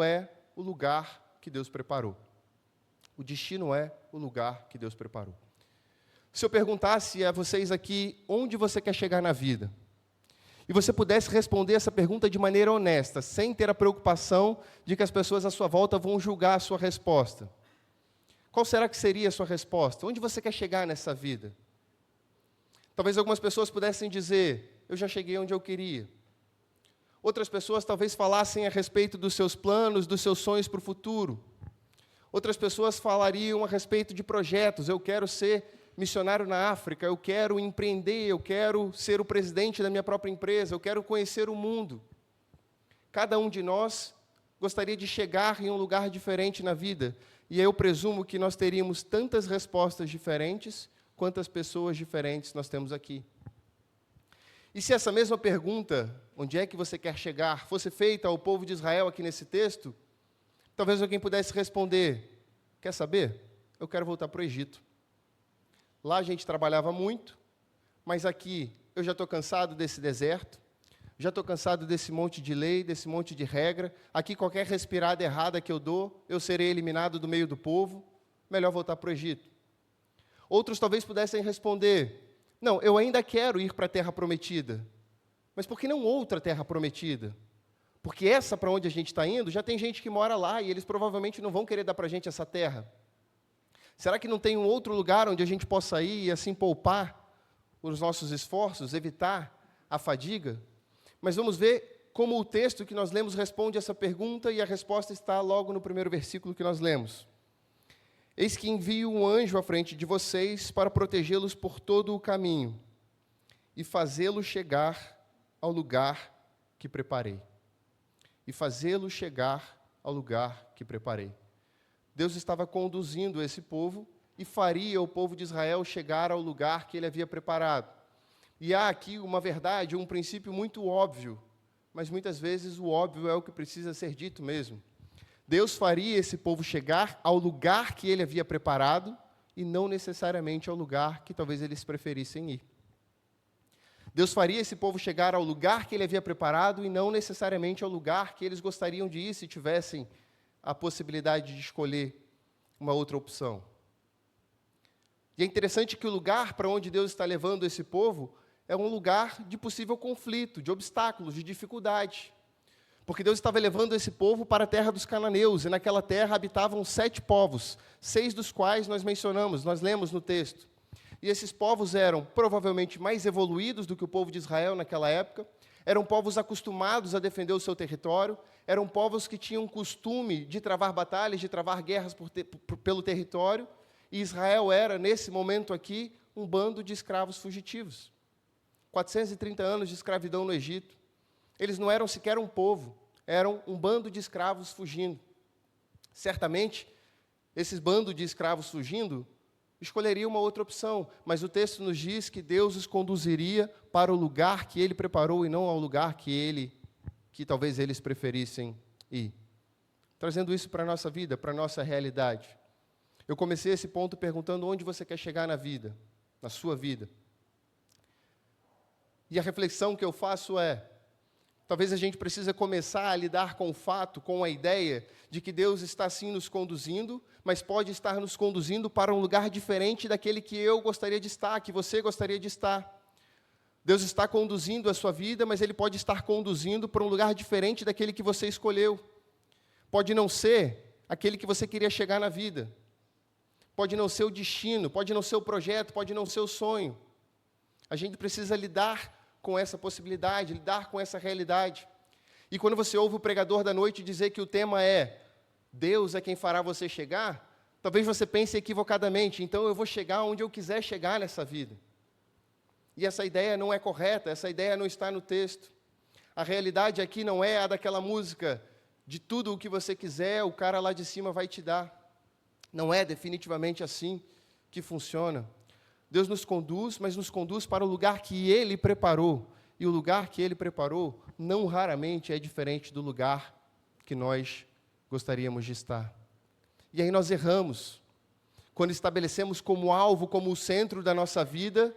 é o lugar que Deus preparou. O destino é o lugar que Deus preparou. Se eu perguntasse a vocês aqui, onde você quer chegar na vida? E você pudesse responder essa pergunta de maneira honesta, sem ter a preocupação de que as pessoas à sua volta vão julgar a sua resposta. Qual será que seria a sua resposta? Onde você quer chegar nessa vida? Talvez algumas pessoas pudessem dizer, eu já cheguei onde eu queria. Outras pessoas talvez falassem a respeito dos seus planos, dos seus sonhos para o futuro. Outras pessoas falariam a respeito de projetos, eu quero ser missionário na África, eu quero empreender, eu quero ser o presidente da minha própria empresa, eu quero conhecer o mundo. Cada um de nós gostaria de chegar em um lugar diferente na vida, e eu presumo que nós teríamos tantas respostas diferentes, quantas pessoas diferentes nós temos aqui. E se essa mesma pergunta, onde é que você quer chegar, fosse feita ao povo de Israel aqui nesse texto, talvez alguém pudesse responder, quer saber? Eu quero voltar para o Egito. Lá a gente trabalhava muito, mas aqui eu já estou cansado desse deserto, já estou cansado desse monte de lei, desse monte de regra. Aqui qualquer respirada errada que eu dou, eu serei eliminado do meio do povo. Melhor voltar para o Egito. Outros talvez pudessem responder, não, eu ainda quero ir para a terra prometida. Mas por que não outra terra prometida? Porque essa para onde a gente está indo, já tem gente que mora lá e eles provavelmente não vão querer dar para a gente essa terra. Será que não tem um outro lugar onde a gente possa ir e assim poupar os nossos esforços, evitar a fadiga? Mas vamos ver como o texto que nós lemos responde essa pergunta, e a resposta está logo no primeiro versículo que nós lemos. Eis que envio um anjo à frente de vocês para protegê-los por todo o caminho e fazê-los chegar ao lugar que preparei. E fazê-los chegar ao lugar que preparei. Deus estava conduzindo esse povo e faria o povo de Israel chegar ao lugar que ele havia preparado. E há aqui uma verdade, um princípio muito óbvio, mas muitas vezes o óbvio é o que precisa ser dito mesmo. Deus faria esse povo chegar ao lugar que ele havia preparado e não necessariamente ao lugar que talvez eles preferissem ir. Deus faria esse povo chegar ao lugar que ele havia preparado e não necessariamente ao lugar que eles gostariam de ir se tivessem a possibilidade de escolher uma outra opção. E é interessante que o lugar para onde Deus está levando esse povo é um lugar de possível conflito, de obstáculos, de dificuldade. Porque Deus estava levando esse povo para a terra dos cananeus, e naquela terra habitavam 7 povos, 6 dos quais nós mencionamos, nós lemos no texto. E esses povos eram provavelmente mais evoluídos do que o povo de Israel naquela época, eram povos acostumados a defender o seu território, eram povos que tinham costume de travar batalhas, de travar guerras pelo território, e Israel era, nesse momento aqui, um bando de escravos fugitivos. 430 anos de escravidão no Egito. Eles não eram sequer um povo, eram um bando de escravos fugindo. Certamente, esses bandos de escravos fugindo escolheriam uma outra opção, mas o texto nos diz que Deus os conduziria para o lugar que Ele preparou e não ao lugar que talvez eles preferissem ir. Trazendo isso para a nossa vida, para a nossa realidade. Eu comecei esse ponto perguntando onde você quer chegar na vida, na sua vida. E a reflexão que eu faço é, talvez a gente precise começar a lidar com o fato, com a ideia de que Deus está sim nos conduzindo, mas pode estar nos conduzindo para um lugar diferente daquele que eu gostaria de estar, que você gostaria de estar. Deus está conduzindo a sua vida, mas Ele pode estar conduzindo para um lugar diferente daquele que você escolheu. Pode não ser aquele que você queria chegar na vida. Pode não ser o destino, pode não ser o projeto, pode não ser o sonho. A gente precisa lidar com essa possibilidade, lidar com essa realidade. E quando você ouve o pregador da noite dizer que o tema é Deus é quem fará você chegar, talvez você pense equivocadamente, então eu vou chegar onde eu quiser chegar nessa vida. E essa ideia não é correta, essa ideia não está no texto. A realidade aqui não é a daquela música, de tudo o que você quiser, o cara lá de cima vai te dar. Não é definitivamente assim que funciona. Deus nos conduz, mas nos conduz para o lugar que Ele preparou. E o lugar que Ele preparou, não raramente é diferente do lugar que nós gostaríamos de estar. E aí nós erramos. Quando estabelecemos como alvo, como o centro da nossa vida,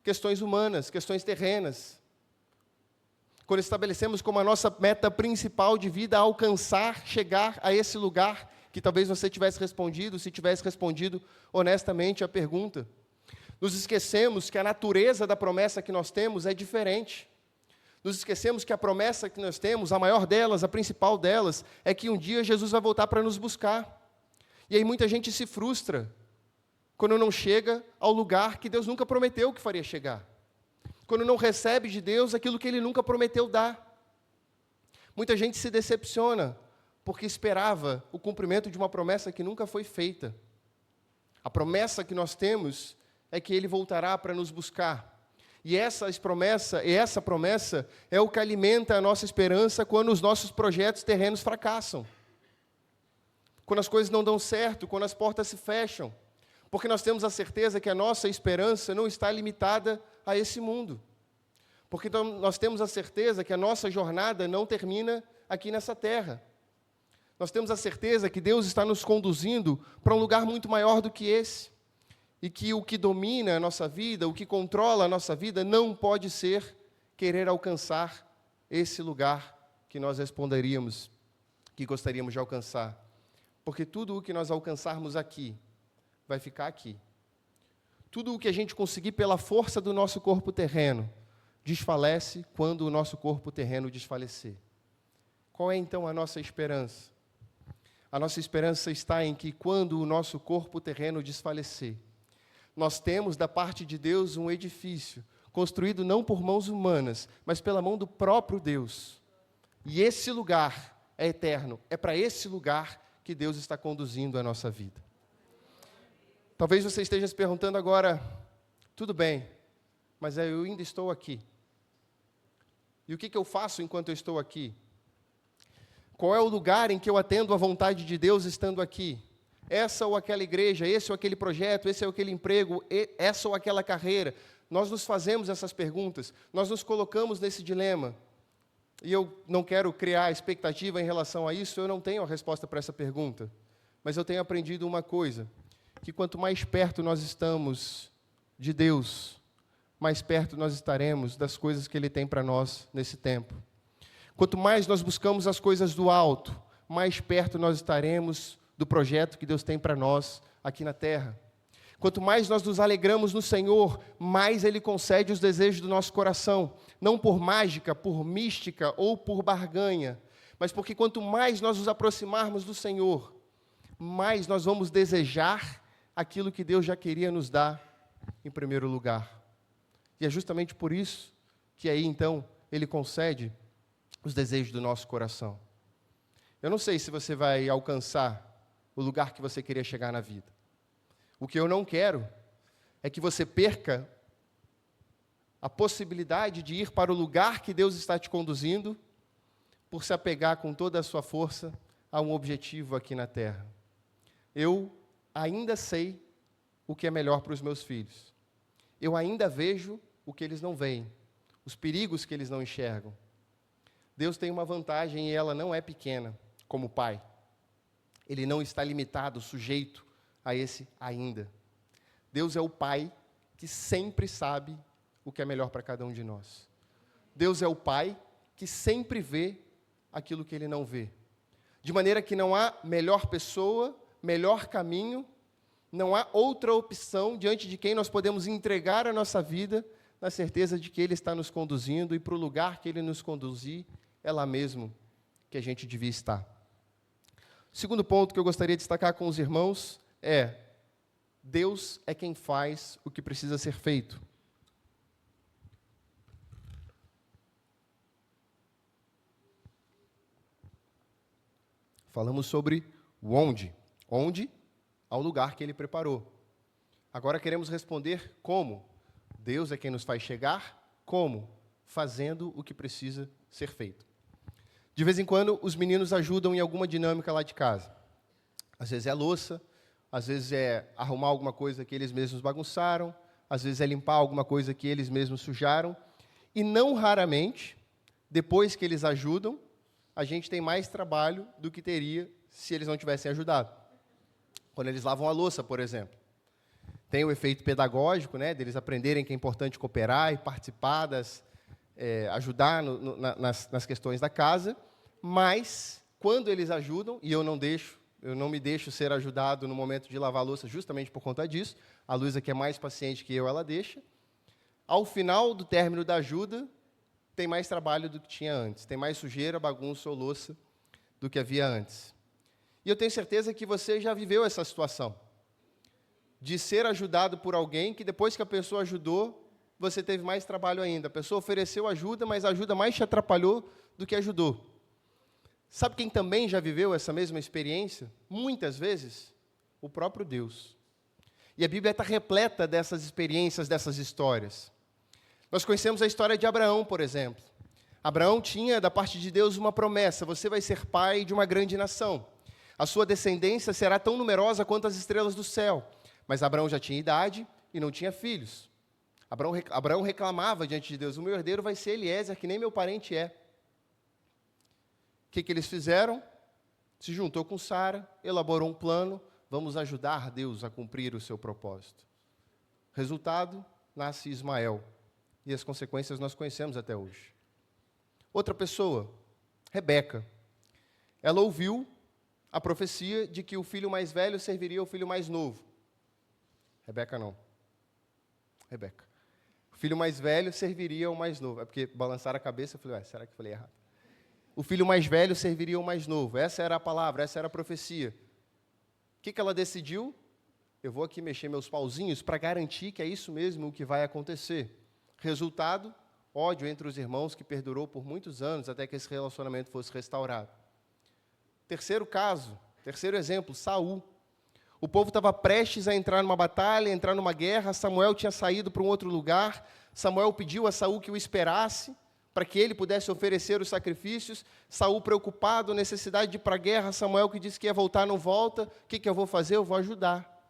questões humanas, questões terrenas. quando estabelecemos como a nossa meta principal de vida alcançar, chegar a esse lugar que talvez você tivesse respondido, se tivesse respondido honestamente a pergunta. Nos esquecemos que a natureza da promessa que nós temos é diferente. Nos esquecemos que a promessa que nós temos, a maior delas, a principal delas, é que um dia Jesus vai voltar para nos buscar. E aí muita gente se frustra quando não chega ao lugar que Deus nunca prometeu que faria chegar. Quando não recebe de Deus aquilo que Ele nunca prometeu dar. Muita gente se decepciona porque esperava o cumprimento de uma promessa que nunca foi feita. A promessa que nós temos é que Ele voltará para nos buscar. E essa promessa é o que alimenta a nossa esperança quando os nossos projetos terrenos fracassam. Quando as coisas não dão certo, quando as portas se fecham. Porque nós temos a certeza que a nossa esperança não está limitada a esse mundo. Porque nós temos a certeza que a nossa jornada não termina aqui nessa terra. Nós temos a certeza que Deus está nos conduzindo para um lugar muito maior do que esse. E que o que domina a nossa vida, o que controla a nossa vida, não pode ser querer alcançar esse lugar que nós responderíamos, que gostaríamos de alcançar. Porque tudo o que nós alcançarmos aqui, vai ficar aqui. Tudo o que a gente conseguir pela força do nosso corpo terreno, desfalece quando o nosso corpo terreno desfalecer. Qual é então a nossa esperança? A nossa esperança está em que quando o nosso corpo terreno desfalecer, nós temos da parte de Deus um edifício, construído não por mãos humanas, mas pela mão do próprio Deus. E esse lugar é eterno, é para esse lugar que Deus está conduzindo a nossa vida. Talvez você esteja se perguntando agora, tudo bem, mas eu ainda estou aqui. E o que eu faço enquanto eu estou aqui? Qual é o lugar em que eu atendo à vontade de Deus estando aqui? Essa ou aquela igreja, esse ou aquele projeto, esse ou aquele emprego, essa ou aquela carreira. Nós nos fazemos essas perguntas, nós nos colocamos nesse dilema. E eu não quero criar expectativa em relação a isso, eu não tenho a resposta para essa pergunta. Mas eu tenho aprendido uma coisa, que quanto mais perto nós estamos de Deus, mais perto nós estaremos das coisas que Ele tem para nós nesse tempo. Quanto mais nós buscamos as coisas do alto, mais perto nós estaremos do projeto que Deus tem para nós aqui na terra. Quanto mais nós nos alegramos no Senhor, mais Ele concede os desejos do nosso coração, não por mágica, por mística ou por barganha, mas porque quanto mais nós nos aproximarmos do Senhor, mais nós vamos desejar aquilo que Deus já queria nos dar em primeiro lugar. E é justamente por isso que aí, então, Ele concede os desejos do nosso coração. Eu não sei se você vai alcançar o lugar que você queria chegar na vida. O que eu não quero é que você perca a possibilidade de ir para o lugar que Deus está te conduzindo por se apegar com toda a sua força a um objetivo aqui na terra. Eu ainda sei o que é melhor para os meus filhos. Eu ainda vejo o que eles não veem, os perigos que eles não enxergam. Deus tem uma vantagem e ela não é pequena, como pai. Ele não está limitado, sujeito a esse ainda. Deus é o Pai que sempre sabe o que é melhor para cada um de nós. Deus é o Pai que sempre vê aquilo que Ele não vê. De maneira que não há melhor pessoa, melhor caminho, não há outra opção diante de quem nós podemos entregar a nossa vida, na certeza de que Ele está nos conduzindo e para o lugar que Ele nos conduzir, é lá mesmo que a gente devia estar. O segundo ponto que eu gostaria de destacar com os irmãos é: Deus é quem faz o que precisa ser feito. Falamos sobre o onde. Onde? Ao lugar que Ele preparou. Agora queremos responder como. Deus é quem nos faz chegar. Como? Fazendo o que precisa ser feito. De vez em quando, os meninos ajudam em alguma dinâmica lá de casa. Às vezes é louça, às vezes é arrumar alguma coisa que eles mesmos bagunçaram, às vezes é limpar alguma coisa que eles mesmos sujaram. E não raramente, depois que eles ajudam, a gente tem mais trabalho do que teria se eles não tivessem ajudado. Quando eles lavam a louça, por exemplo. Tem o efeito pedagógico, né, deles aprenderem que é importante cooperar e participar ajudar nas questões da casa, mas quando eles ajudam, e eu não me deixo ser ajudado no momento de lavar a louça justamente por conta disso, a Luísa, que é mais paciente que eu, ela deixa. Ao final do término da ajuda, tem mais trabalho do que tinha antes, tem mais sujeira, bagunça ou louça do que havia antes. E eu tenho certeza que você já viveu essa situação, de ser ajudado por alguém que depois que a pessoa ajudou, você teve mais trabalho ainda. A pessoa ofereceu ajuda, mas a ajuda mais te atrapalhou do que ajudou. Sabe quem também já viveu essa mesma experiência? Muitas vezes, o próprio Deus. E a Bíblia está repleta dessas experiências, dessas histórias. Nós conhecemos a história de Abraão, por exemplo. Abraão tinha, da parte de Deus, uma promessa: você vai ser pai de uma grande nação. A sua descendência será tão numerosa quanto as estrelas do céu. Mas Abraão já tinha idade e não tinha filhos. Abraão reclamava diante de Deus: o meu herdeiro vai ser Eliezer, que nem meu parente é. O que eles fizeram? Se juntou com Sara, elaborou um plano: vamos ajudar Deus a cumprir o seu propósito. Resultado, nasce Ismael. E as consequências nós conhecemos até hoje. Outra pessoa, Rebeca. Ela ouviu a profecia de que o filho mais velho serviria ao filho mais novo. Rebeca não. Rebeca. O filho mais velho serviria ao mais novo. É porque balançaram a cabeça, eu falei, será que eu falei errado? O filho mais velho serviria ao mais novo. Essa era a palavra, essa era a profecia. O que ela decidiu? Eu vou aqui mexer meus pauzinhos para garantir que é isso mesmo o que vai acontecer. Resultado, ódio entre os irmãos que perdurou por muitos anos até que esse relacionamento fosse restaurado. Terceiro caso, terceiro exemplo, Saul. O povo estava prestes a entrar numa batalha, entrar numa guerra. Samuel tinha saído para um outro lugar. Samuel pediu a Saul que o esperasse para que ele pudesse oferecer os sacrifícios. Saul preocupado, necessidade de ir para a guerra. Samuel que disse que ia voltar, não volta. O que eu vou fazer? Eu vou ajudar.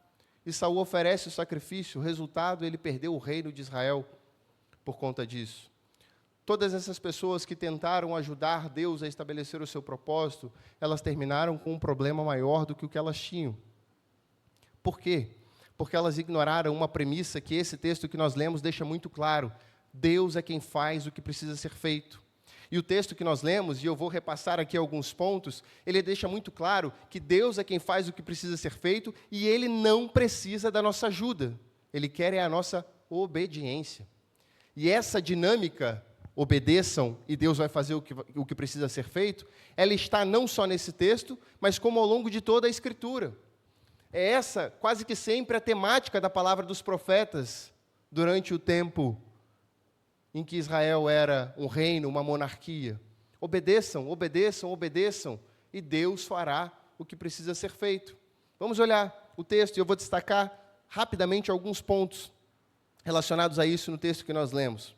E Saul oferece o sacrifício. O resultado, ele perdeu o reino de Israel por conta disso. Todas essas pessoas que tentaram ajudar Deus a estabelecer o seu propósito, elas terminaram com um problema maior do que o que elas tinham. Por quê? Porque elas ignoraram uma premissa que esse texto que nós lemos deixa muito claro: Deus é quem faz o que precisa ser feito. E o texto que nós lemos, e eu vou repassar aqui alguns pontos, ele deixa muito claro que Deus é quem faz o que precisa ser feito e Ele não precisa da nossa ajuda. Ele quer a nossa obediência. E essa dinâmica, obedeçam e Deus vai fazer o que precisa ser feito, ela está não só nesse texto, mas como ao longo de toda a Escritura. É essa, quase que sempre, a temática da palavra dos profetas durante o tempo em que Israel era um reino, uma monarquia. Obedeçam, obedeçam, obedeçam, e Deus fará o que precisa ser feito. Vamos olhar o texto, e eu vou destacar rapidamente alguns pontos relacionados a isso no texto que nós lemos.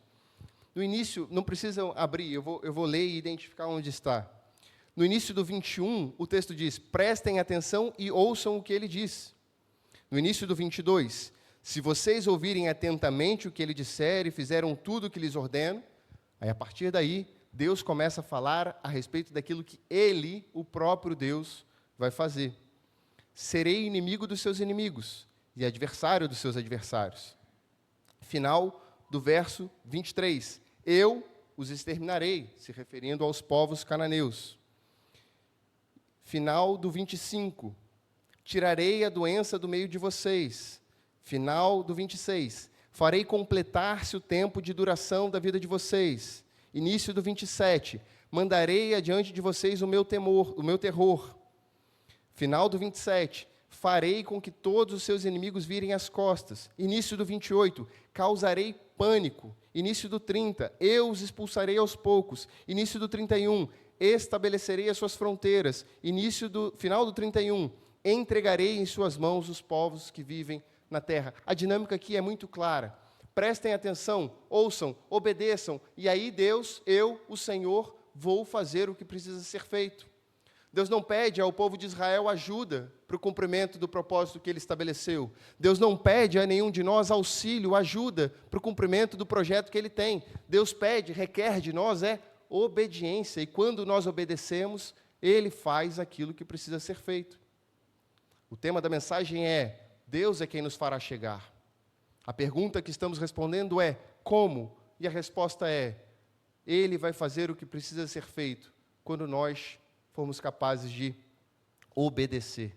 No início, não precisam abrir, eu vou ler e identificar onde está. No início do 21, o texto diz: prestem atenção e ouçam o que ele diz. No início do 22, se vocês ouvirem atentamente o que ele disser e fizeram tudo o que lhes ordeno, aí a partir daí, Deus começa a falar a respeito daquilo que ele, o próprio Deus, vai fazer. Serei inimigo dos seus inimigos e adversário dos seus adversários. Final do verso 23. Eu os exterminarei, se referindo aos povos cananeus. Final do 25. Tirarei a doença do meio de vocês. Final do 26. Farei completar-se o tempo de duração da vida de vocês. Início do 27. Mandarei adiante de vocês o meu terror. Final do 27. Farei com que todos os seus inimigos virem as costas. Início do 28. Causarei pânico. Início do 30. Eu os expulsarei aos poucos. Início do 31. Estabelecerei as suas fronteiras. Final do 31. Entregarei em suas mãos os povos que vivem na terra. A dinâmica aqui é muito clara. Prestem atenção, ouçam, obedeçam. E aí Deus, eu, o Senhor, vou fazer o que precisa ser feito. Deus não pede ao povo de Israel ajuda para o cumprimento do propósito que Ele estabeleceu. Deus não pede a nenhum de nós auxílio, ajuda para o cumprimento do projeto que Ele tem. Deus pede, requer de nós obediência. E quando nós obedecemos, Ele faz aquilo que precisa ser feito. O tema da mensagem é: Deus é quem nos fará chegar. A pergunta que estamos respondendo é: como? E a resposta é: Ele vai fazer o que precisa ser feito quando nós formos capazes de obedecer.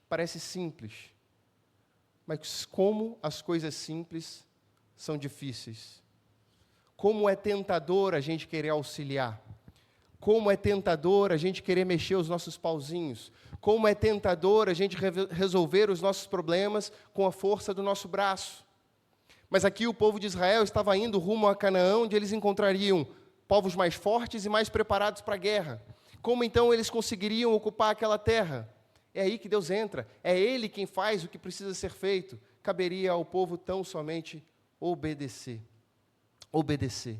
Parece simples, mas como as coisas simples são difíceis. Como é tentador a gente querer auxiliar. Como é tentador a gente querer mexer os nossos pauzinhos. Como é tentador a gente resolver os nossos problemas com a força do nosso braço. Mas aqui o povo de Israel estava indo rumo a Canaã, onde eles encontrariam povos mais fortes e mais preparados para a guerra. Como então eles conseguiriam ocupar aquela terra? É aí que Deus entra. É Ele quem faz o que precisa ser feito. Caberia ao povo tão somente obedecer. Obedecer.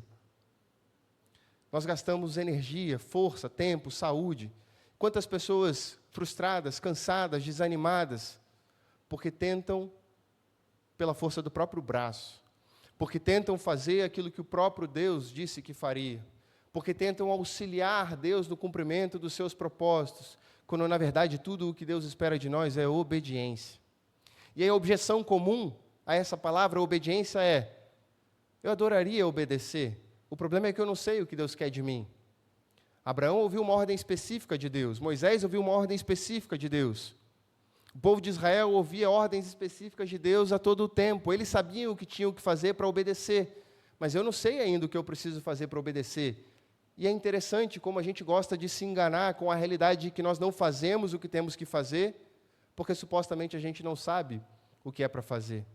Nós gastamos energia, força, tempo, saúde. Quantas pessoas frustradas, cansadas, desanimadas, porque tentam, pela força do próprio braço, porque tentam fazer aquilo que o próprio Deus disse que faria, porque tentam auxiliar Deus no cumprimento dos seus propósitos, quando na verdade tudo o que Deus espera de nós é obediência. E aí a objeção comum a essa palavra obediência é: eu adoraria obedecer, o problema é que eu não sei o que Deus quer de mim. Abraão ouviu uma ordem específica de Deus, Moisés ouviu uma ordem específica de Deus. O povo de Israel ouvia ordens específicas de Deus a todo o tempo. Eles sabiam o que tinham que fazer para obedecer. Mas eu não sei ainda o que eu preciso fazer para obedecer. E é interessante como a gente gosta de se enganar com a realidade de que nós não fazemos o que temos que fazer, porque supostamente a gente não sabe o que é para fazer.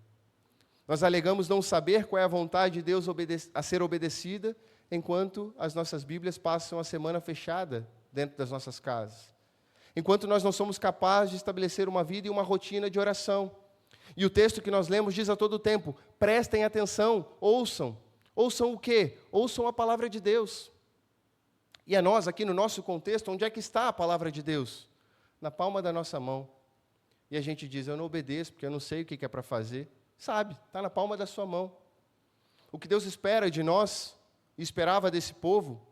Nós alegamos não saber qual é a vontade de Deus a ser obedecida, enquanto as nossas Bíblias passam a semana fechada dentro das nossas casas. Enquanto nós não somos capazes de estabelecer uma vida e uma rotina de oração. E o texto que nós lemos diz a todo tempo: prestem atenção, ouçam. Ouçam o quê? Ouçam a palavra de Deus. E a nós, aqui no nosso contexto, onde é que está a palavra de Deus? Na palma da nossa mão. E a gente diz: eu não obedeço, porque eu não sei o que é para fazer. Sabe, está na palma da sua mão. O que Deus espera de nós, e esperava desse povo,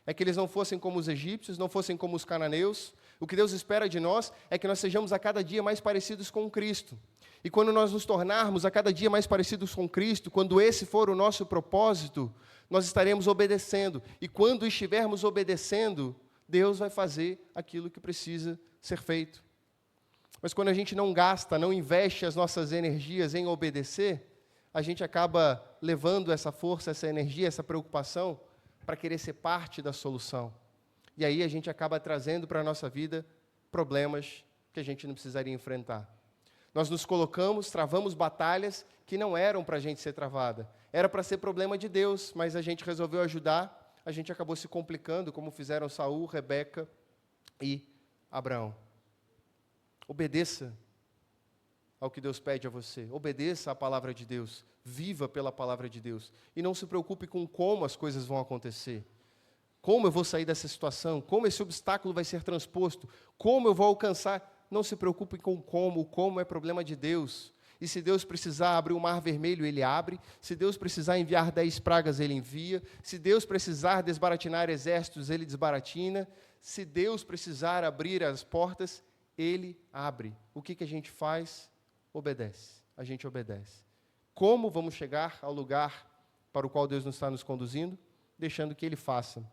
é que eles não fossem como os egípcios, não fossem como os cananeus. O que Deus espera de nós é que nós sejamos a cada dia mais parecidos com Cristo. E quando nós nos tornarmos a cada dia mais parecidos com Cristo, quando esse for o nosso propósito, nós estaremos obedecendo. E quando estivermos obedecendo, Deus vai fazer aquilo que precisa ser feito. Mas quando a gente não gasta, não investe as nossas energias em obedecer, a gente acaba levando essa força, essa energia, essa preocupação para querer ser parte da solução. E aí a gente acaba trazendo para a nossa vida problemas que a gente não precisaria enfrentar. Nós nos colocamos, travamos batalhas que não eram para a gente ser travada. Era para ser problema de Deus, mas a gente resolveu ajudar, a gente acabou se complicando, como fizeram Saul, Rebeca e Abraão. Obedeça ao que Deus pede a você. Obedeça à palavra de Deus. Viva pela palavra de Deus. E não se preocupe com como as coisas vão acontecer. Como eu vou sair dessa situação? Como esse obstáculo vai ser transposto? Como eu vou alcançar? Não se preocupe com como. O como é problema de Deus. E se Deus precisar abrir o mar vermelho, Ele abre. Se Deus precisar enviar 10 pragas, Ele envia. Se Deus precisar desbaratinar exércitos, Ele desbaratina. Se Deus precisar abrir as portas, Ele abre. O que a gente faz? Obedece. A gente obedece. Como vamos chegar ao lugar para o qual Deus nos está nos conduzindo? Deixando que Ele faça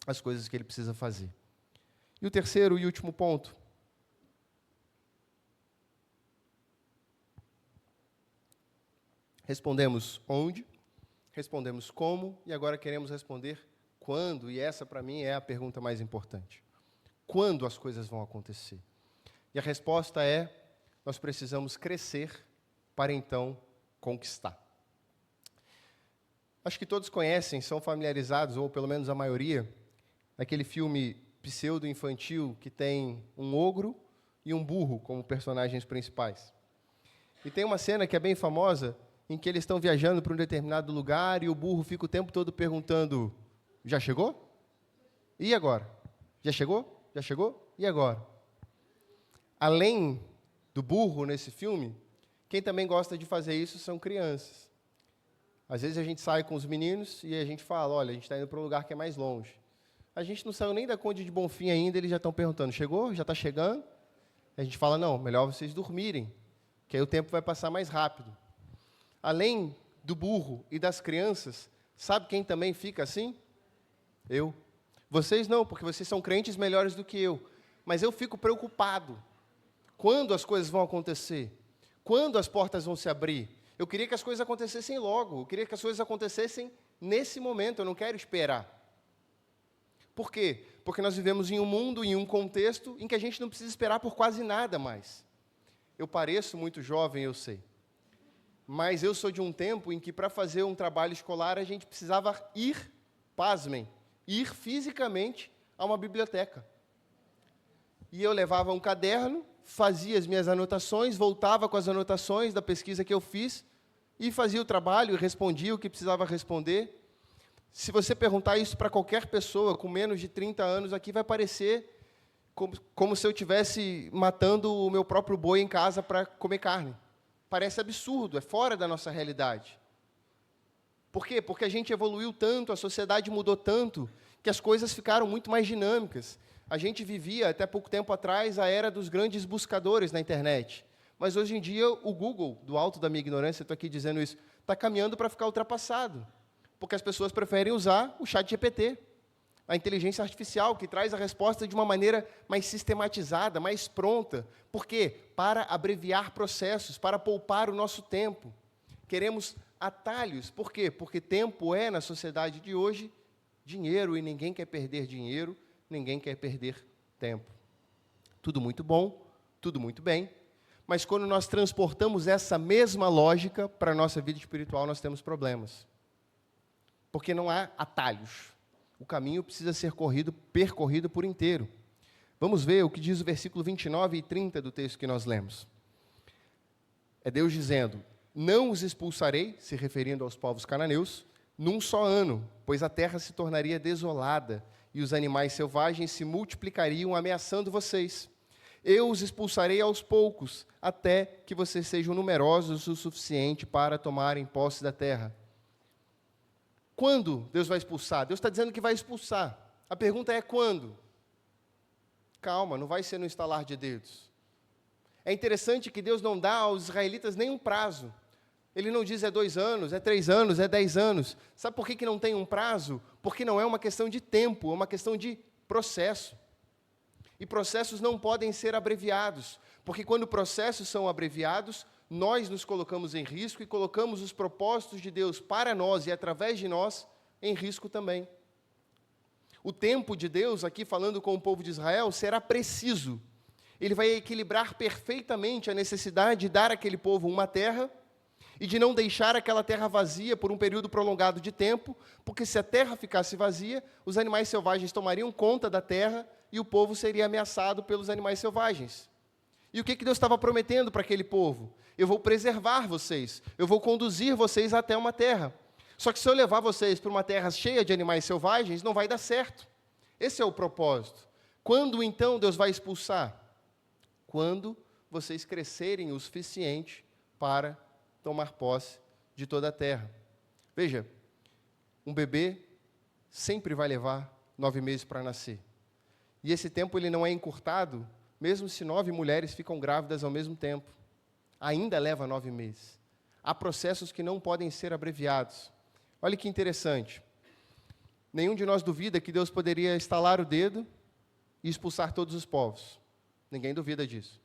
as coisas que Ele precisa fazer. E o terceiro e último ponto. Respondemos onde, respondemos como, e agora queremos responder quando, e essa para mim é a pergunta mais importante. Quando as coisas vão acontecer? E a resposta é: nós precisamos crescer para então conquistar. Acho que todos conhecem, são familiarizados, ou pelo menos a maioria, naquele filme pseudo-infantil que tem um ogro e um burro como personagens principais. E tem uma cena que é bem famosa, em que eles estão viajando para um determinado lugar e o burro fica o tempo todo perguntando: já chegou? E agora? Já chegou? Já chegou? E agora? Além do burro nesse filme, quem também gosta de fazer isso são crianças. Às vezes a gente sai com os meninos e a gente fala: olha, a gente está indo para um lugar que é mais longe. A gente não saiu nem da Conde de Bonfim ainda, eles já estão perguntando: chegou? Já está chegando? A gente fala: não, melhor vocês dormirem, que aí o tempo vai passar mais rápido. Além do burro e das crianças, sabe quem também fica assim? Eu. Vocês não, porque vocês são crentes melhores do que eu. Mas eu fico preocupado. Quando as coisas vão acontecer? Quando as portas vão se abrir? Eu queria que as coisas acontecessem logo. Eu queria que as coisas acontecessem nesse momento. Eu não quero esperar. Por quê? Porque nós vivemos em um mundo, em um contexto, em que a gente não precisa esperar por quase nada mais. Eu pareço muito jovem, eu sei. Mas eu sou de um tempo em que, para fazer um trabalho escolar, a gente precisava ir, pasmem, ir fisicamente a uma biblioteca. E eu levava um caderno, fazia as minhas anotações, voltava com as anotações da pesquisa que eu fiz, e fazia o trabalho e respondia o que precisava responder. Se você perguntar isso para qualquer pessoa com menos de 30 anos aqui, vai parecer como se eu estivesse matando o meu próprio boi em casa para comer carne. Parece absurdo, é fora da nossa realidade. Por quê? Porque a gente evoluiu tanto, a sociedade mudou tanto, que as coisas ficaram muito mais dinâmicas. A gente vivia, até pouco tempo atrás, a era dos grandes buscadores na internet. Mas, hoje em dia, o Google, do alto da minha ignorância, estou aqui dizendo isso, está caminhando para ficar ultrapassado. Porque as pessoas preferem usar o ChatGPT, a inteligência artificial, que traz a resposta de uma maneira mais sistematizada, mais pronta. Por quê? Para abreviar processos, para poupar o nosso tempo. Queremos atalhos. Por quê? Porque tempo é, na sociedade de hoje, dinheiro, e ninguém quer perder dinheiro, ninguém quer perder tempo. Tudo muito bom, tudo muito bem, mas quando nós transportamos essa mesma lógica para a nossa vida espiritual, nós temos problemas. Porque não há atalhos. O caminho precisa ser percorrido por inteiro. Vamos ver o que diz o versículo 29 e 30 do texto que nós lemos. É Deus dizendo: não os expulsarei, se referindo aos povos cananeus, num só ano, pois a terra se tornaria desolada e os animais selvagens se multiplicariam, ameaçando vocês. Eu os expulsarei aos poucos, até que vocês sejam numerosos o suficiente para tomarem posse da terra. Quando Deus vai expulsar? Deus está dizendo que vai expulsar. A pergunta é quando? Calma, não vai ser no estalar de dedos. É interessante que Deus não dá aos israelitas nenhum prazo. Ele não diz é 2 anos, é 3 anos, é 10 anos. Sabe por que não tem um prazo? Porque não é uma questão de tempo, é uma questão de processo. E processos não podem ser abreviados, porque quando processos são abreviados, nós nos colocamos em risco e colocamos os propósitos de Deus para nós e através de nós em risco também. O tempo de Deus, aqui falando com o povo de Israel, será preciso. Ele vai equilibrar perfeitamente a necessidade de dar àquele povo uma terra e de não deixar aquela terra vazia por um período prolongado de tempo, porque se a terra ficasse vazia, os animais selvagens tomariam conta da terra e o povo seria ameaçado pelos animais selvagens. E o que Deus estava prometendo para aquele povo? Eu vou preservar vocês, eu vou conduzir vocês até uma terra. Só que se eu levar vocês para uma terra cheia de animais selvagens, não vai dar certo. Esse é o propósito. Quando então Deus vai expulsar? Quando vocês crescerem o suficiente para tomar posse de toda a terra. Veja, um bebê sempre vai levar 9 meses para nascer. E esse tempo ele não é encurtado, mesmo se 9 mulheres ficam grávidas ao mesmo tempo. Ainda leva 9 meses. Há processos que não podem ser abreviados. Olha que interessante. Nenhum de nós duvida que Deus poderia estalar o dedo e expulsar todos os povos. Ninguém duvida disso.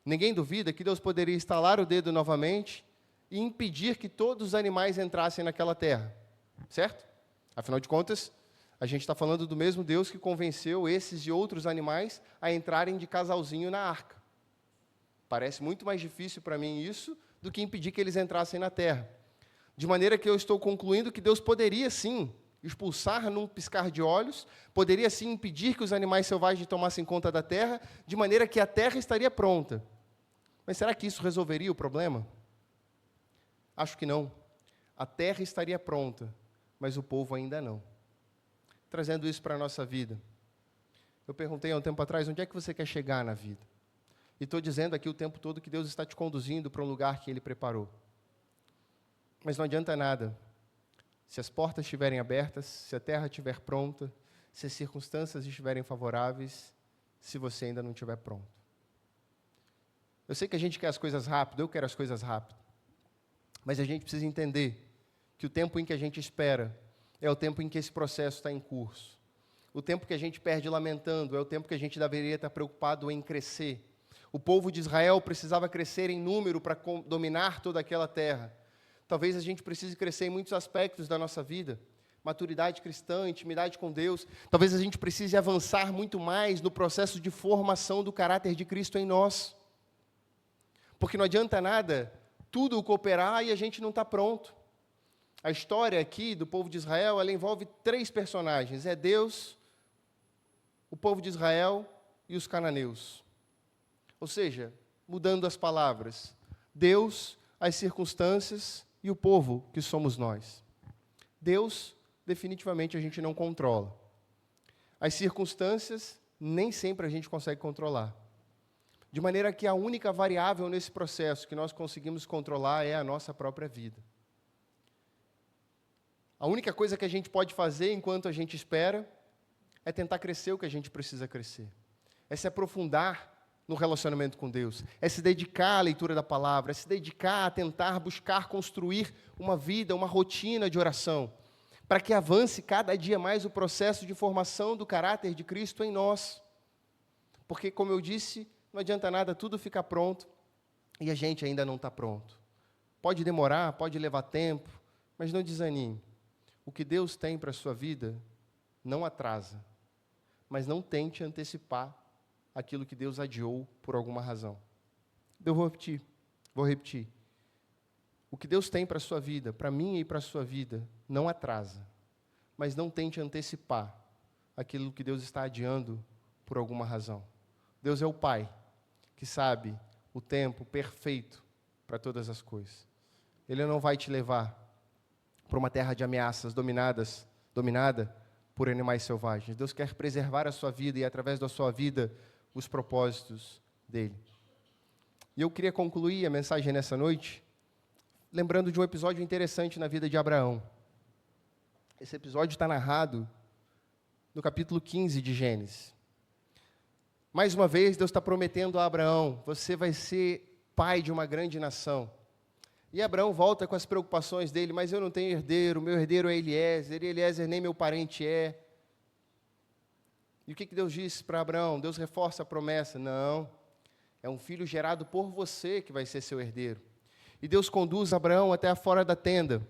Ninguém duvida que Deus poderia estalar o dedo novamente e impedir que todos os animais entrassem naquela terra. Certo? Afinal de contas, a gente está falando do mesmo Deus que convenceu esses e outros animais a entrarem de casalzinho na arca. Parece muito mais difícil para mim isso do que impedir que eles entrassem na terra. De maneira que eu estou concluindo que Deus poderia sim expulsar num piscar de olhos, poderia sim impedir que os animais selvagens tomassem conta da terra, de maneira que a terra estaria pronta. Mas será que isso resolveria o problema? Acho que não. A terra estaria pronta, mas o povo ainda não. Trazendo isso para a nossa vida. Eu perguntei há um tempo atrás, onde é que você quer chegar na vida? E estou dizendo aqui o tempo todo que Deus está te conduzindo para um lugar que Ele preparou. Mas não adianta nada. Se as portas estiverem abertas, se a terra estiver pronta, se as circunstâncias estiverem favoráveis, se você ainda não estiver pronto. Eu sei que a gente quer as coisas rápido, eu quero as coisas rápido. Mas a gente precisa entender que o tempo em que a gente espera é o tempo em que esse processo está em curso. O tempo que a gente perde lamentando é o tempo que a gente deveria estar preocupado em crescer. O povo de Israel precisava crescer em número para dominar toda aquela terra. Talvez a gente precise crescer em muitos aspectos da nossa vida. Maturidade cristã, intimidade com Deus. Talvez a gente precise avançar muito mais no processo de formação do caráter de Cristo em nós. Porque não adianta nada tudo cooperar e a gente não está pronto. A história aqui do povo de Israel, ela envolve 3 personagens. É Deus, o povo de Israel e os cananeus. Ou seja, mudando as palavras, Deus, as circunstâncias e o povo, que somos nós. Deus, definitivamente, a gente não controla. As circunstâncias, nem sempre a gente consegue controlar. De maneira que a única variável nesse processo que nós conseguimos controlar é a nossa própria vida. A única coisa que a gente pode fazer enquanto a gente espera é tentar crescer o que a gente precisa crescer. É se aprofundar no relacionamento com Deus. É se dedicar à leitura da palavra. É se dedicar a tentar buscar construir uma vida, uma rotina de oração, para que avance cada dia mais o processo de formação do caráter de Cristo em nós. Porque, como eu disse, não adianta nada tudo ficar pronto e a gente ainda não está pronto. Pode demorar, pode levar tempo, mas não desanime. O que Deus tem para a sua vida não atrasa, mas não tente antecipar aquilo que Deus adiou por alguma razão. Eu vou repetir. O que Deus tem para a sua vida, para mim e para a sua vida, não atrasa, mas não tente antecipar aquilo que Deus está adiando por alguma razão. Deus é o Pai que sabe o tempo perfeito para todas as coisas. Ele não vai te levar para uma terra de ameaças dominada por animais selvagens. Deus quer preservar a sua vida e, através da sua vida, os propósitos dele. E eu queria concluir a mensagem nessa noite lembrando de um episódio interessante na vida de Abraão. Esse episódio está narrado no capítulo 15 de Gênesis. Mais uma vez, Deus está prometendo a Abraão: você vai ser pai de uma grande nação. E Abraão volta com as preocupações dele: mas eu não tenho herdeiro, meu herdeiro é Eliezer, e Eliezer nem meu parente é. E o que Deus disse para Abraão? Deus reforça a promessa: não, é um filho gerado por você que vai ser seu herdeiro. E Deus conduz Abraão até a fora da tenda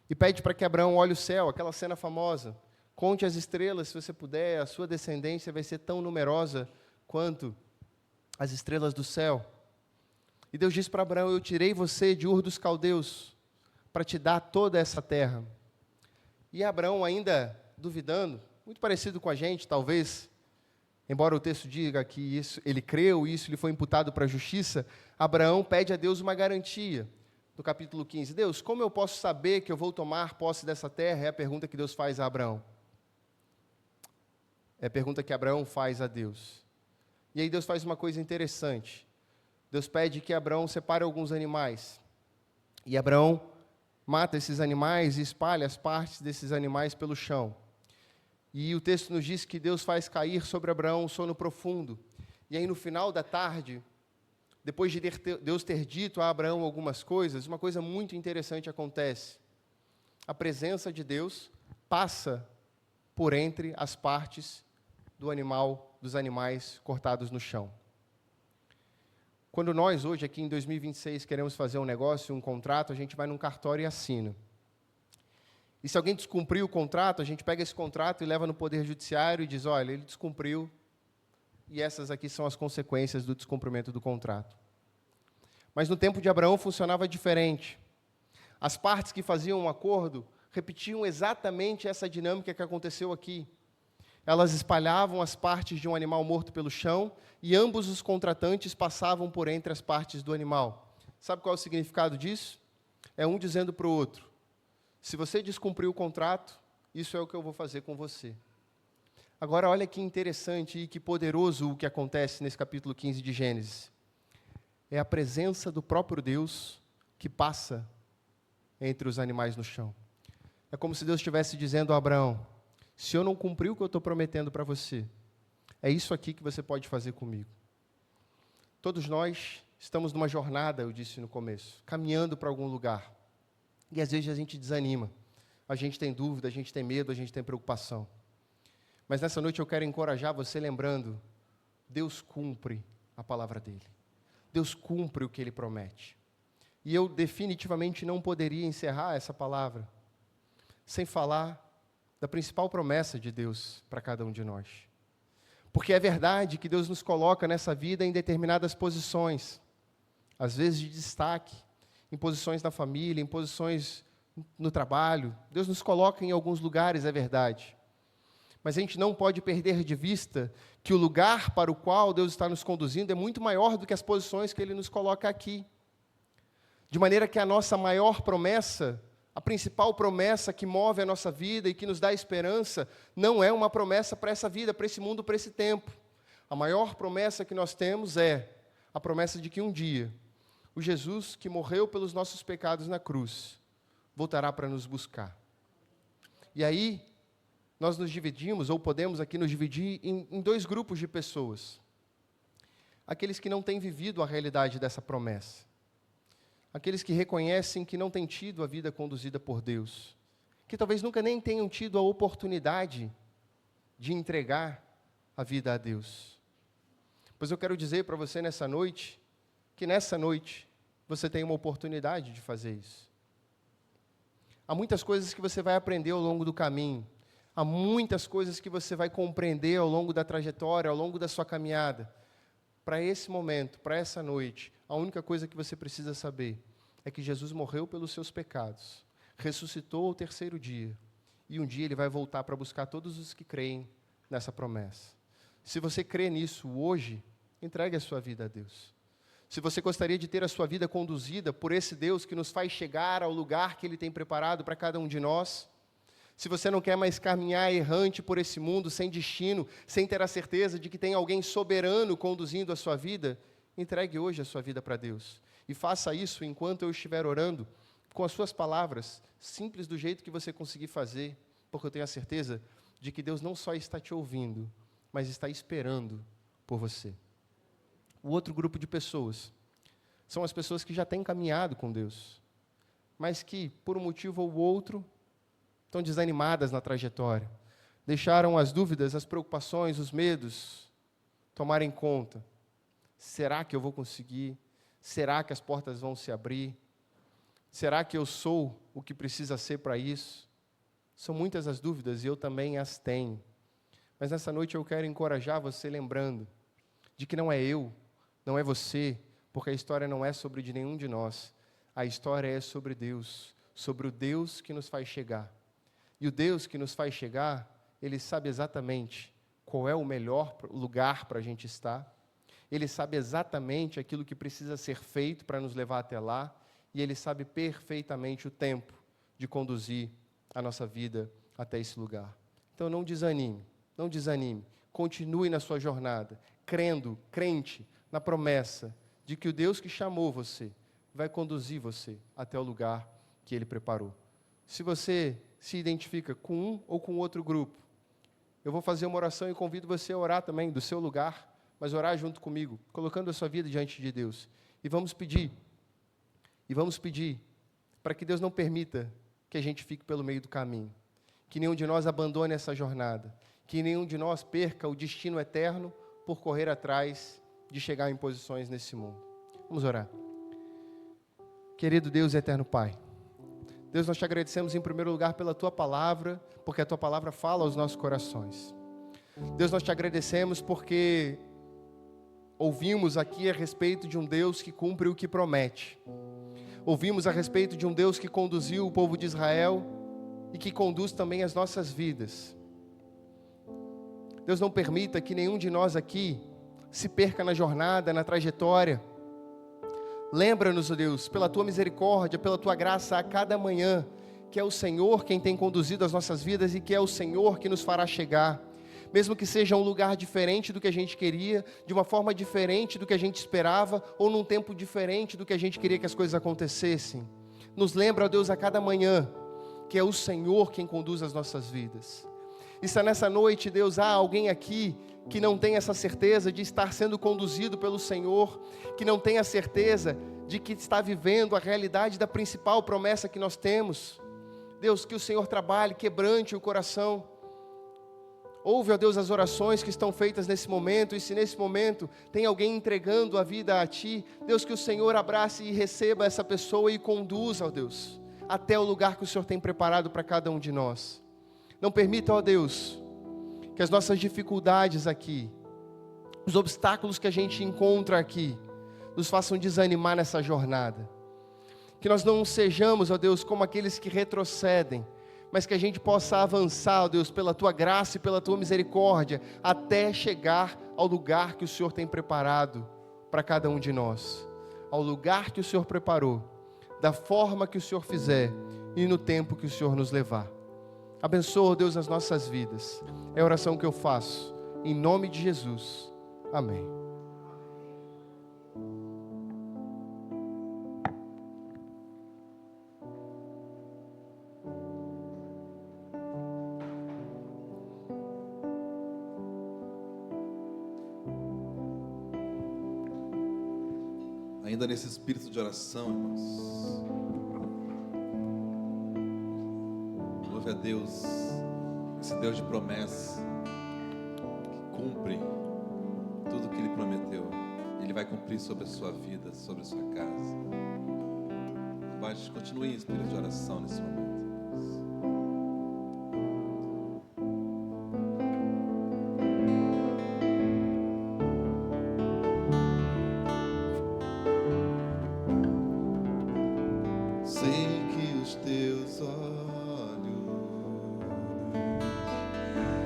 e pede para que Abraão olhe o céu, aquela cena famosa. Conte as estrelas, se você puder, a sua descendência vai ser tão numerosa quanto as estrelas do céu. E Deus diz para Abraão: eu tirei você de Ur dos Caldeus para te dar toda essa terra. E Abraão, ainda duvidando, muito parecido com a gente, talvez, embora o texto diga que isso, ele creu e isso lhe foi imputado para a justiça, Abraão pede a Deus uma garantia. No capítulo 15, Deus, como eu posso saber que eu vou tomar posse dessa terra? É a pergunta que Deus faz a Abraão. É a pergunta que Abraão faz a Deus. E aí Deus faz uma coisa interessante. Deus pede que Abraão separe alguns animais. E Abraão mata esses animais e espalha as partes desses animais pelo chão. E o texto nos diz que Deus faz cair sobre Abraão um sono profundo. E aí no final da tarde, depois de Deus ter dito a Abraão algumas coisas, uma coisa muito interessante acontece. A presença de Deus passa por entre as partes dos animais cortados no chão. Quando nós, hoje, aqui em 2026, queremos fazer um negócio, um contrato, a gente vai num cartório e assina. E se alguém descumprir o contrato, a gente pega esse contrato e leva no Poder Judiciário e diz: olha, ele descumpriu, e essas aqui são as consequências do descumprimento do contrato. Mas no tempo de Abraão funcionava diferente. As partes que faziam um acordo repetiam exatamente essa dinâmica que aconteceu aqui. Elas espalhavam as partes de um animal morto pelo chão e ambos os contratantes passavam por entre as partes do animal. Sabe qual é o significado disso? É um dizendo para o outro: se você descumprir o contrato, isso é o que eu vou fazer com você. Agora, olha que interessante e que poderoso o que acontece nesse capítulo 15 de Gênesis. É a presença do próprio Deus que passa entre os animais no chão. É como se Deus estivesse dizendo a Abraão: se eu não cumprir o que eu estou prometendo para você, é isso aqui que você pode fazer comigo. Todos nós estamos numa jornada, eu disse no começo, caminhando para algum lugar. E às vezes a gente desanima. a gente tem dúvida, a gente tem medo, a gente tem preocupação. Mas nessa noite eu quero encorajar você lembrando, Deus cumpre a palavra dele. Deus cumpre o que ele promete. E eu definitivamente não poderia encerrar essa palavra sem falar da principal promessa de Deus para cada um de nós. Porque é verdade que Deus nos coloca nessa vida em determinadas posições, às vezes de destaque, em posições na família, em posições no trabalho. Deus nos coloca em alguns lugares, é verdade. Mas a gente não pode perder de vista que o lugar para o qual Deus está nos conduzindo é muito maior do que as posições que Ele nos coloca aqui. De maneira que a nossa maior promessa, a principal promessa que move a nossa vida e que nos dá esperança, não é uma promessa para essa vida, para esse mundo, para esse tempo. A maior promessa que nós temos é a promessa de que um dia, o Jesus que morreu pelos nossos pecados na cruz, voltará para nos buscar. E aí, nós nos dividimos, ou podemos aqui nos dividir em dois grupos de pessoas. Aqueles que não têm vivido a realidade dessa promessa. Aqueles que reconhecem que não têm tido a vida conduzida por Deus. Que talvez nunca nem tenham tido a oportunidade de entregar a vida a Deus. Pois eu quero dizer para você nessa noite, que nessa noite você tem uma oportunidade de fazer isso. Há muitas coisas que você vai aprender ao longo do caminho. Há muitas coisas que você vai compreender ao longo da trajetória, ao longo da sua caminhada. Para esse momento, para essa noite, a única coisa que você precisa saber é que Jesus morreu pelos seus pecados, ressuscitou ao terceiro dia, e um dia Ele vai voltar para buscar todos os que creem nessa promessa. Se você crê nisso hoje, entregue a sua vida a Deus. Se você gostaria de ter a sua vida conduzida por esse Deus que nos faz chegar ao lugar que Ele tem preparado para cada um de nós, se você não quer mais caminhar errante por esse mundo, sem destino, sem ter a certeza de que tem alguém soberano conduzindo a sua vida, entregue hoje a sua vida para Deus. E faça isso enquanto eu estiver orando, com as suas palavras, simples do jeito que você conseguir fazer, porque eu tenho a certeza de que Deus não só está te ouvindo, mas está esperando por você. O outro grupo de pessoas são as pessoas que já têm caminhado com Deus, mas que, por um motivo ou outro, estão desanimadas na trajetória, deixaram as dúvidas, as preocupações, os medos tomarem conta. Será que eu vou conseguir? Será que as portas vão se abrir? Será que eu sou o que precisa ser para isso? São muitas as dúvidas e eu também as tenho. Mas nessa noite eu quero encorajar você lembrando de que não é eu, não é você, porque a história não é sobre de nenhum de nós. A história é sobre Deus, sobre o Deus que nos faz chegar. E o Deus que nos faz chegar, Ele sabe exatamente qual é o melhor lugar para a gente estar. Ele sabe exatamente aquilo que precisa ser feito para nos levar até lá. E Ele sabe perfeitamente o tempo de conduzir a nossa vida até esse lugar. Então não desanime, não desanime. Continue na sua jornada, crente na promessa de que o Deus que chamou você vai conduzir você até o lugar que Ele preparou. Se você se identifica com um ou com outro grupo, eu vou fazer uma oração e convido você a orar também do seu lugar, mas orar junto comigo, colocando a sua vida diante de Deus. E vamos pedir para que Deus não permita que a gente fique pelo meio do caminho, que nenhum de nós abandone essa jornada, que nenhum de nós perca o destino eterno por correr atrás de chegar em posições nesse mundo. Vamos orar. Querido Deus e eterno Pai, Deus, nós te agradecemos em primeiro lugar pela Tua palavra, porque a Tua palavra fala aos nossos corações. Deus, nós te agradecemos porque ouvimos aqui a respeito de um Deus que cumpre o que promete. Ouvimos a respeito de um Deus que conduziu o povo de Israel e que conduz também as nossas vidas. Deus, não permita que nenhum de nós aqui se perca na jornada, na trajetória. Lembra-nos, ó Deus, pela Tua misericórdia, pela Tua graça a cada manhã, que é o Senhor quem tem conduzido as nossas vidas e que é o Senhor que nos fará chegar. Mesmo que seja um lugar diferente do que a gente queria, de uma forma diferente do que a gente esperava, ou num tempo diferente do que a gente queria que as coisas acontecessem. Nos lembra, ó Deus, a cada manhã, que é o Senhor quem conduz as nossas vidas. E se nessa noite, Deus, há alguém aqui que não tem essa certeza de estar sendo conduzido pelo Senhor, que não tem a certeza de que está vivendo a realidade da principal promessa que nós temos, Deus, que o Senhor trabalhe, quebrante o coração. Ouve, ó Deus, as orações que estão feitas nesse momento, e se nesse momento tem alguém entregando a vida a Ti, Deus, que o Senhor abrace e receba essa pessoa e conduza, ó Deus, até o lugar que o Senhor tem preparado para cada um de nós. Não permita, ó Deus, que as nossas dificuldades aqui, os obstáculos que a gente encontra aqui, nos façam desanimar nessa jornada. Que nós não sejamos, ó Deus, como aqueles que retrocedem, mas que a gente possa avançar, ó Deus, pela Tua graça e pela Tua misericórdia, até chegar ao lugar que o Senhor tem preparado para cada um de nós. Ao lugar que o Senhor preparou, da forma que o Senhor fizer e no tempo que o Senhor nos levar. Abençoa, ó Deus, as nossas vidas. É a oração que eu faço, em nome de Jesus. Amém. Ainda nesse espírito de oração, irmãos, louve a Deus, esse Deus de promessa, que cumpre tudo que Ele prometeu. Ele vai cumprir sobre a sua vida, sobre a sua casa. Mas continue em espírito de oração nesse momento.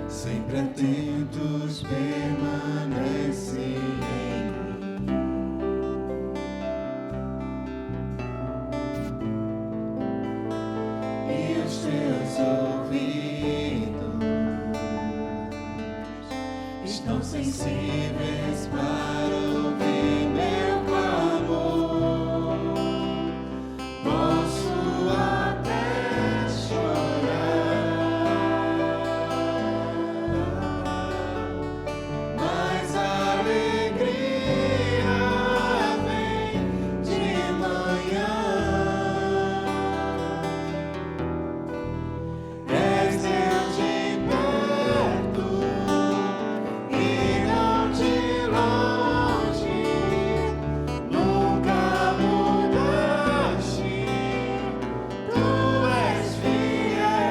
Sempre atentos permanecem em mim, e os teus ouvidos estão sensíveis para ouvir meu clamor. Posso até chorar, mas a alegria vem de manhã. És Deus de perto e não de longe, nunca mudaste, tu és fiel.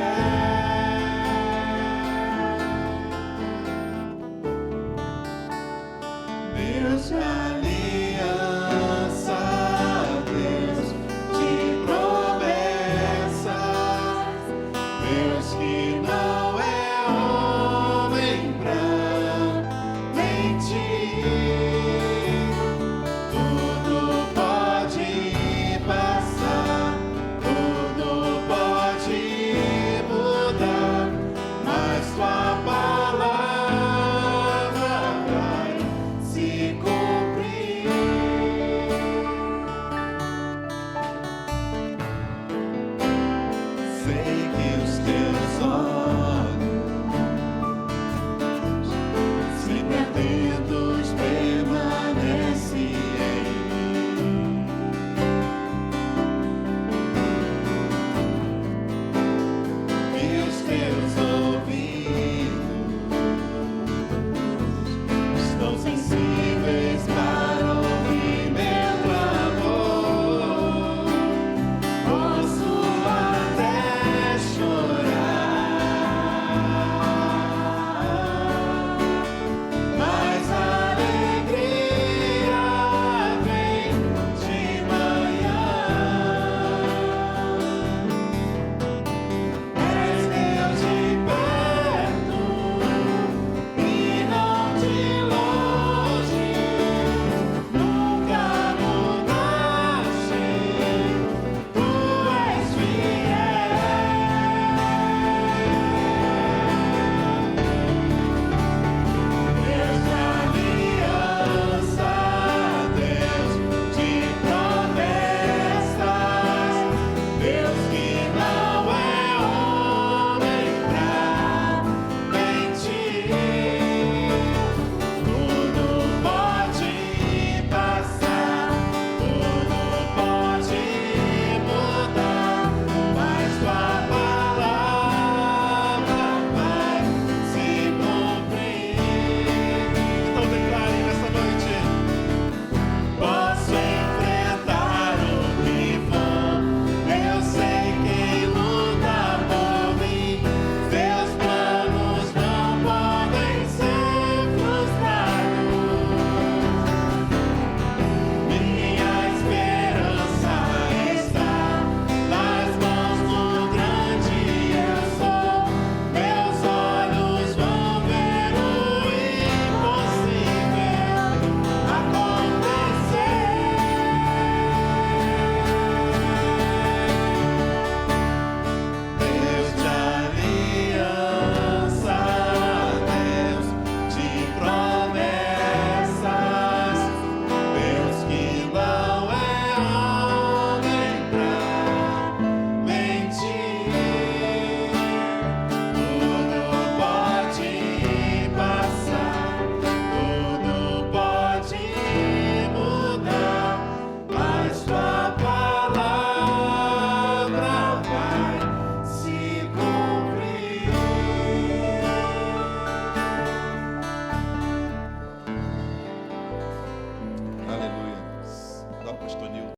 Deus